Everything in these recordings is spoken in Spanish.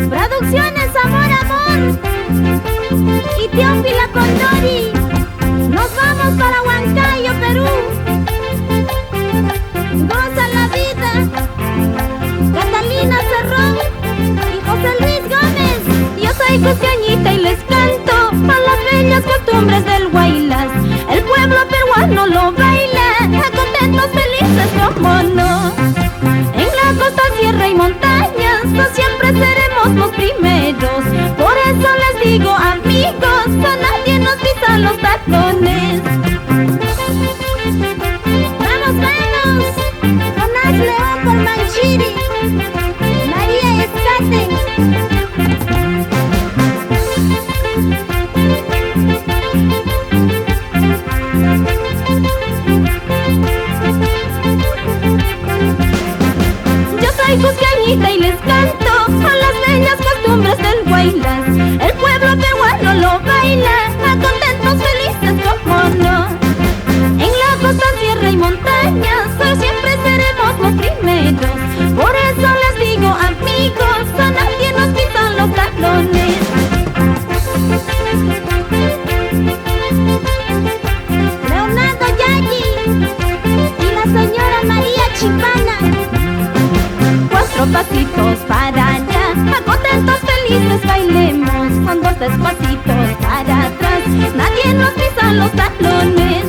Producciones Amor, Amor y Teófila Condori. Nos vamos para Huancayo, Perú. Goza la vida, Catalina Cerrón y José Luis Gómez. Yo soy cusqueñita y les canto a las bellas costumbres del Huaylas. El pueblo peruano lo baila, a contentos felices como no. En la costa, sierra y montañas, no siempre seremos los primeros. Por eso les digo, amigos, a nadie nos pisan los talones. ¡Vamos, vamos! Jonás León por Manchiri, María Escate. Yo soy cusqueñita y les canto a las bellas costumbres del Huaylas. El pueblo peruano lo baila, a contentos felices como no. En la costa, sierra y montañas, solo siempre seremos los primeros. Por eso les digo, amigos, a nadie nos pisan los talones. Leonardo Yagi y la señora María Chipana. Cuatro pasitos para allá, a contentos felices bailemos. Con dos despacitos para atrás, nadie nos pisa los talones.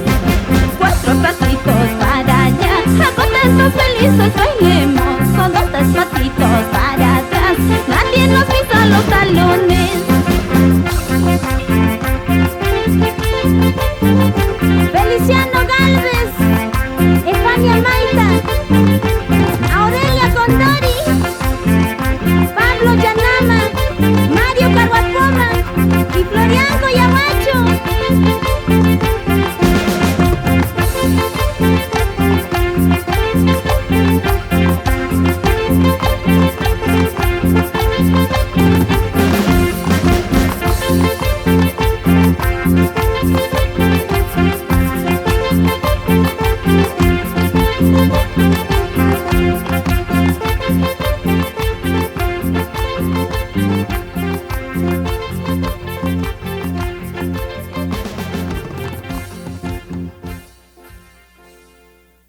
Cuatro pasitos para allá, a contentos felices bailemos. Con dos despacitos para atrás, nadie nos pisa los talones.